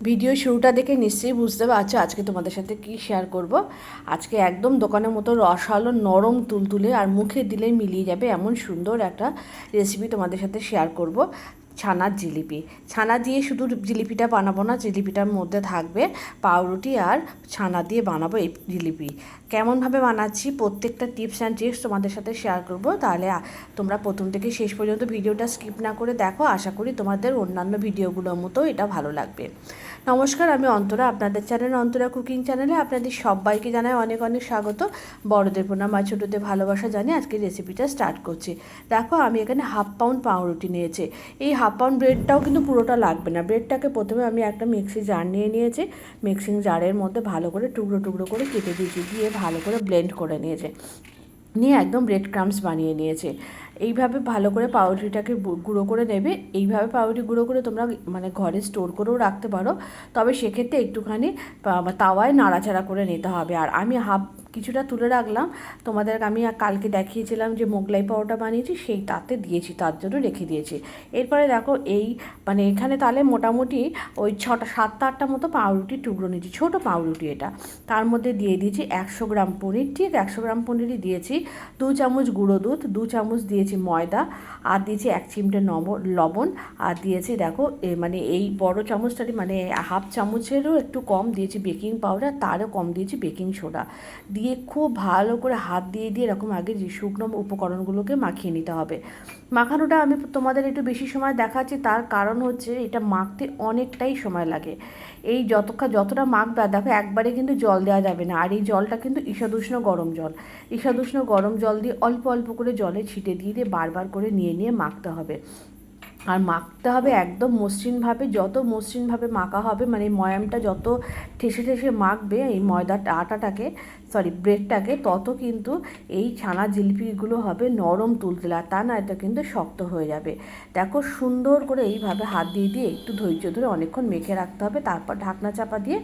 Video শুরুটা দেখে নিশ্চয়ই বুঝতে পারছো আজকে তোমাদের সাথে কি শেয়ার করব। আজকে একদম দোকানের মতো রসালো নরম তুলতুলে আর মুখে দিলেই মিলিয়ে যাবে এমন সুন্দর একটা রেসিপি তোমাদের সাথে শেয়ার করব। ছানার জিলিপি। ছানা দিয়ে শুধু জিলিপিটা বানাবো না, জিলিপিটার মধ্যে থাকবে পাউরুটি আর ছানা দিয়ে বানাবো এই জিলিপি। কেমনভাবে বানাচ্ছি প্রত্যেকটা টিপস অ্যান্ড ট্রিক্স তোমাদের সাথে শেয়ার করব। তাহলে তোমরা প্রথম থেকে শেষ পর্যন্ত ভিডিওটা স্কিপ না করে দেখো। আশা করি তোমাদের অন্যান্য ভিডিওগুলোর মতো এটা ভালো লাগবে। নমস্কার, আমি অন্তরা, আপনাদের চ্যানেল অন্তরা কুকিং চ্যানেলে আপনাদের সবাইকে জানাই অনেক অনেক স্বাগত। বড়দের প্রণাম আর ছোটোদের ভালোবাসা জানিয়ে আজকে রেসিপিটা স্টার্ট করছি। দেখো আমি এখানে হাফ পাউন্ড পাউরুটি নিয়েছি। এই হাফ পাউন্ড ব্রেডটাও কিন্তু পুরোটা লাগবে না। ব্রেডটাকে প্রথমে আমি একটা মিক্সি জার নিয়ে নিয়েছি। মিক্সিং জারের মধ্যে ভালো করে টুকরো টুকরো করে কেটে দিয়েছি, দিয়ে ভালো করে ব্লেন্ড করে নিয়েছে, নিয়ে একদম ব্রেড ক্রাম্বস বানিয়ে নিয়েছে। এইভাবে ভালো করে পাউরুটিটাকে গুঁড়ো করে নেবে। এইভাবে পাউরুটি গুঁড়ো করে তোমরা মানে ঘরে স্টোর করেও রাখতে পারো, তবে সেক্ষেত্রে একটুখানি তাওয়ায় নাড়াচাড়া করে নিতে হবে। আর আমি কিছুটা তুলে রাখলাম, তোমাদের আমি কালকে দেখিয়েছিলাম যে মোগলাই পাউডার বানিয়েছি, সেই তাতে দিয়েছি, তার জন্য রেখে দিয়েছি। এরপরে দেখো এই মানে এখানে তাহলে মোটামুটি ওই 7-8টা মতো পাউরুটি টুকরো নিয়েছি, ছোটো পাউরুটি এটা। তার মধ্যে দিয়ে দিয়েছি 100 গ্রাম পনির, ঠিক 100 গ্রাম পনিরই দিয়েছি। 2 চামচ গুঁড়ো দুধ, 2 চামচ দিয়েছি ময়দা, আর দিয়েছি 1 চিমটে লবণ, আর দিয়েছি দেখো মানে এই বড় চামচটারই মানে হাফ চামচেরও একটু কম দিয়েছি বেকিং পাউডার, তারও কম দিয়েছি বেকিং সোডা। দিয়ে খুব ভালো করে হাত দিয়ে দিয়ে এরকম আগে যে শুকনো উপকরণগুলোকে মাখিয়ে নিতে হবে। মাখানোটা আমি তোমাদের একটু বেশি সময় দেখাচ্ছি, তার কারণ হচ্ছে এটা মাখতে অনেকটাই সময় লাগে। এই যতটা মাখবে, দেখো একবারে কিন্তু জল দেওয়া যাবে না। আর এই জলটা কিন্তু ঈষদুষ্ণ গরম জল। ঈষদুষ্ণ গরম জল দিয়ে অল্প অল্প করে জলে ছিটে দিয়ে দিয়ে বারবার করে নিয়ে নিয়ে মাখতে হবে। আর মাখতে হবে একদম মসৃণভাবে। যত মসৃণভাবে মাখা হবে, মানে ময়ামটা যত ঠেসে ঠেসে মাখবে এই ব্রেডটাকে, তত কিন্তু এই ছানা জিলিপিগুলো হবে নরম তুলতুলে। আর তা না, এটা কিন্তু শক্ত হয়ে যাবে। দেখো সুন্দর করে এইভাবে হাত দিয়ে দিয়ে একটু ধৈর্য ধরে অনেকক্ষণ মেখে রাখতে হবে। তারপর ঢাকনা চাপা দিয়ে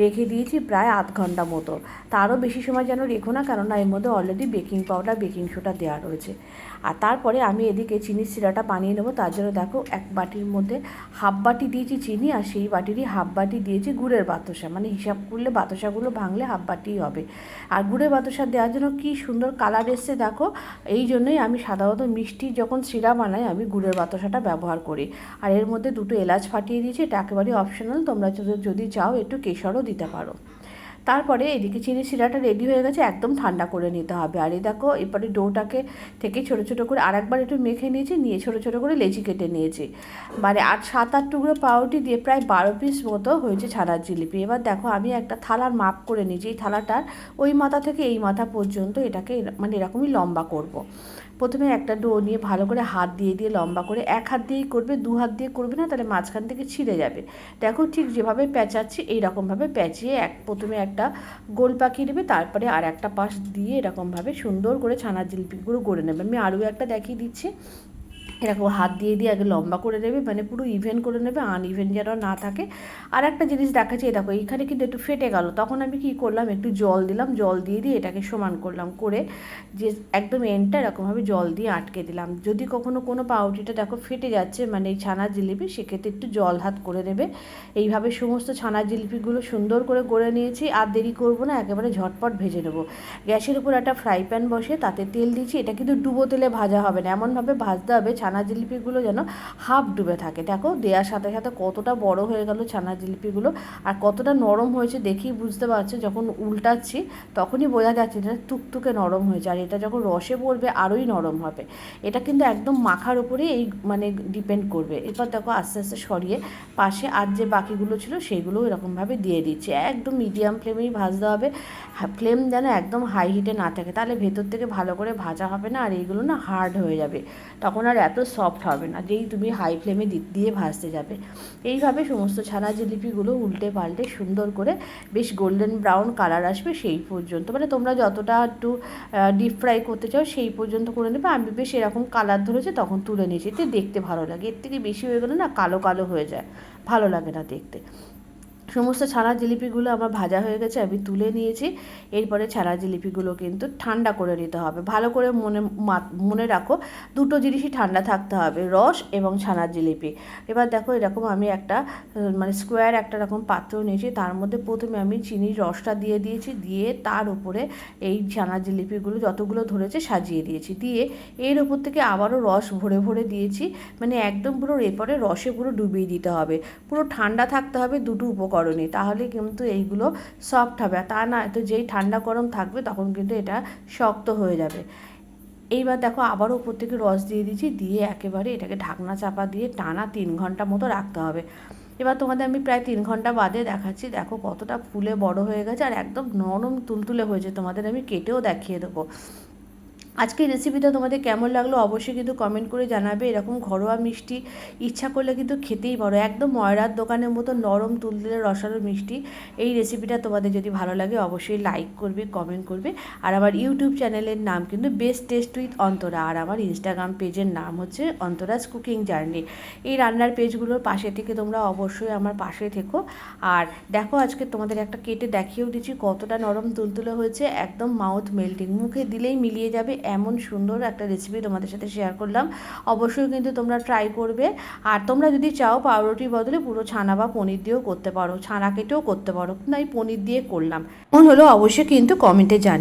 রেখে দিয়েছি প্রায় আধ ঘন্টা মতো। তারও বেশি সময় যেন রেখো না, কেননা এর মধ্যে already baking powder baking soda দেওয়া রয়েছে। আর তারপরে আমি এদিকে চিনির সিরাটা বানিয়ে নেবো। তার জন্য দেখো এক বাটির মধ্যে হাফ বাটি দিয়েছি চিনি, আর সেই বাটিরই হাফ বাটি দিয়েছি গুড়ের বাতাসা। মানে হিসাব করলে বাতাসাগুলো ভাঙলে হাফ বাটিই হবে। আর গুড়ের বাতাসা দেওয়ার জন্য কি সুন্দর কালার এসছে দেখো। এই জন্যই আমি সাধারণত মিষ্টি যখন সিরা বানাই আমি গুড়ের বাতাসাটা ব্যবহার করি। আর এর মধ্যে 2টো এলাচ ফাটিয়ে দিয়েছি, এটা একেবারে অপশনাল, তোমরা যদি চাও একটু কেশরও দিতে পারো। তারপরে এদিকে চিনি সিরাটা রেডি হয়ে গেছে, একদম ঠান্ডা করে নিতে হবে। আর এই দেখো এরপরে ডোটাকে থেকে ছোটো ছোটো করে আরেকবার একটু মেখে নিয়েছি, নিয়ে ছোটো ছোটো করে লেচি কেটে নিয়েছি। মানে 7-8 টুকরো পাউরুটি দিয়ে প্রায় 12 পিস মতো হয়েছে ছানার জিলিপি। এবার দেখো আমি একটা থালার মাপ করে নিয়েছি। এই থালাটার ওই মাথা থেকে এই মাথা পর্যন্ত এটাকে মানে এরকমই লম্বা করব। প্রথমে একটা ডো নিয়ে ভালো করে হাত দিয়ে দিয়ে লম্বা করে, এক হাত দিয়েই করবে, 2 হাত দিয়ে করবে না, তাহলে মাঝখান থেকে ছিঁড়ে যাবে। দেখো ঠিক যেভাবে প্যাঁচাচ্ছি এইরকমভাবে প্যাঁচিয়ে প্রথমে একটা গোল পাকিয়ে নেবে, তারপরে আর একটা পাশ দিয়ে এরকমভাবে সুন্দর করে ছানার জিলিপিগুলো গড়ে নেবে। আমি আরও একটা দেখিয়ে দিচ্ছি। এরকম হাত দিয়ে দিয়ে আগে লম্বা করে নেবে, মানে পুরো ইভেন করে নেবে, আনইভেন যেন না থাকে। আর একটা জিনিস দেখাচ্ছি, দেখো এইখানে কিন্তু একটু ফেটে গেল, তখন আমি কি করলাম, একটু জল দিলাম, জল দিয়ে দিয়ে এটাকে সমান করলাম, করে যে একদম এন্ডটা এরকমভাবে জল দিয়ে আটকে দিলাম। যদি কখনো কোনো পাউরুটিটা দেখো ফেটে যাচ্ছে, মানে এই ছানার জিলিপি, সেক্ষেত্রে একটু জল হাত করে নেবে। এইভাবে সমস্ত ছানার জিলিপিগুলো সুন্দর করে গড়ে নিয়েছি। আর দেরি করবো না, একেবারে ঝটপট ভেজে নেবো। গ্যাসের উপর একটা ফ্রাই প্যান বসে তাতে তেল দিয়েছি। এটা কিন্তু ডুবো তেলে ভাজা হবে না, এমনভাবে ভাজতে হবে ছানা জিলিপিগুলো যেন হাফ ডুবে থাকে। দেখো দেওয়ার সাথে সাথে কতটা বড় হয়ে গেল ছানা জিলিপিগুলো, আর কতটা নরম হয়েছে দেখেই বুঝতে পারছো। যখন উল্টাচ্ছি তখনই বোঝা যাচ্ছে এটা তুকতুকে নরম হয়েছে, আর এটা যখন রসে পড়বে আরোই নরম হবে। এটা কিন্তু একদম মাখার উপরেই এই মানে ডিপেন্ড করবে। এরপর দেখো আস্তে আস্তে সরিয়ে পাশে আর যে বাকিগুলো ছিল সেইগুলো এরকমভাবে দিয়ে দিচ্ছি। একদম মিডিয়াম ফ্লেমেই ভাজতে হবে, ফ্লেম যেন একদম হাই হিটে না থাকে, তাহলে ভেতর থেকে ভালো করে ভাজা হবে না, আর এইগুলো না হার্ড হয়ে যাবে, তখন আর এত সফট হবে না যেই তুমি হাই ফ্লেমে দিয়ে ভাজতে যাবে। এইভাবে সমস্ত ছানা জিলিপিগুলো উল্টে পাল্টে সুন্দর করে বেশ গোল্ডেন ব্রাউন কালার আসবে সেই পর্যন্ত, মানে তোমরা যতটা একটু ডিপ ফ্রাই করতে চাও সেই পর্যন্ত করে নেবে। আমি বেশ এরকম কালার ধরেছে তখন তুলে নিয়েছি, এতে দেখতে ভালো লাগে। এর থেকে বেশি হয়ে গেলে না কালো কালো হয়ে যায়, ভালো লাগে না দেখতে। সমস্ত ছানার জিলিপিগুলো আমার ভাজা হয়ে গেছে, আমি তুলে নিয়েছি। এরপরে ছানার জিলিপিগুলো কিন্তু ঠান্ডা করে নিতে হবে। ভালো করে মনে রাখো, দুটো জিনিসই ঠান্ডা থাকতে হবে, রস এবং ছানার জিলিপি। এবার দেখো এরকম আমি একটা মানে স্কোয়ার একটা রকম পাত্র নিয়েছি, তার মধ্যে প্রথমে আমি চিনির রসটা দিয়ে দিয়েছি, দিয়ে তার উপরে এই ছানার জিলিপিগুলো যতগুলো ধরেছে সাজিয়ে দিয়েছি, দিয়ে এর উপর থেকে আবারও রস ভরে ভরে দিয়েছি। মানে একদম পুরো এরপরে রসে পুরো ডুবিয়ে দিতে হবে, পুরো ঠান্ডা থাকতে হবে দুটো উপকরণই, তাহলে কিন্তু এইগুলো সফট হবে। আর তা না তো যেই ঠান্ডা গরম থাকবে তখন কিন্তু এটা শক্ত হয়ে যাবে। এইবার দেখো আবারও উপর থেকে রস দিয়ে দিচ্ছি, দিয়ে একেবারে এটাকে ঢাকনা চাপা দিয়ে টানা 3 ঘন্টা মতো রাখতে হবে। এবার তোমাদের আমি প্রায় 3 ঘন্টা বাদে দেখাচ্ছি, দেখো কতটা ফুলে বড় হয়ে গেছে আর একদম নরম তুলতুলে হয়েছে। তোমাদের আমি কেটেও দেখিয়ে দেবো। আজকের রেসিপিটা তোমাদের কেমন লাগলো অবশ্যই কিন্তু কমেন্ট করে জানাবে। এরকম ঘরোয়া মিষ্টি ইচ্ছা করলে কিন্তু খেতেই পারো, একদম ময়রার দোকানের মতো নরম তুলতুলে রসালো মিষ্টি। এই রেসিপিটা তোমাদের যদি ভালো লাগে অবশ্যই লাইক করবে, কমেন্ট করবে। আর আমার ইউটিউব চ্যানেলের নাম কিন্তু বেস্ট টেস্ট উইথ অন্তরা, আর আমার ইনস্টাগ্রাম পেজের নাম হচ্ছে অন্তরাজ কুকিং জার্নি। এই রান্নার পেজগুলোর পাশে থেকে তোমরা অবশ্যই আমার পাশে থেকো। আর দেখো আজকে তোমাদের একটা কেটে দেখিয়েও দিচ্ছি কতটা নরম তুলতুলে হয়েছে, একদম মাউথ মেল্টিং, মুখে দিলেই মিলিয়ে যাবে এমন সুন্দর একটা রেসিপি তোমাদের সাথে শেয়ার করলাম। অবশ্যই কিন্তু তোমরা ট্রাই করবে। আর তোমরা যদি চাও পাউরুটির বদলে পুরো ছানা বা পনির দিয়েও করতে পারো, ছানা কেটেও করতে পারো, না এই পনির দিয়ে করলাম, মন হলো অবশ্যই কিন্তু কমেন্টে জানি।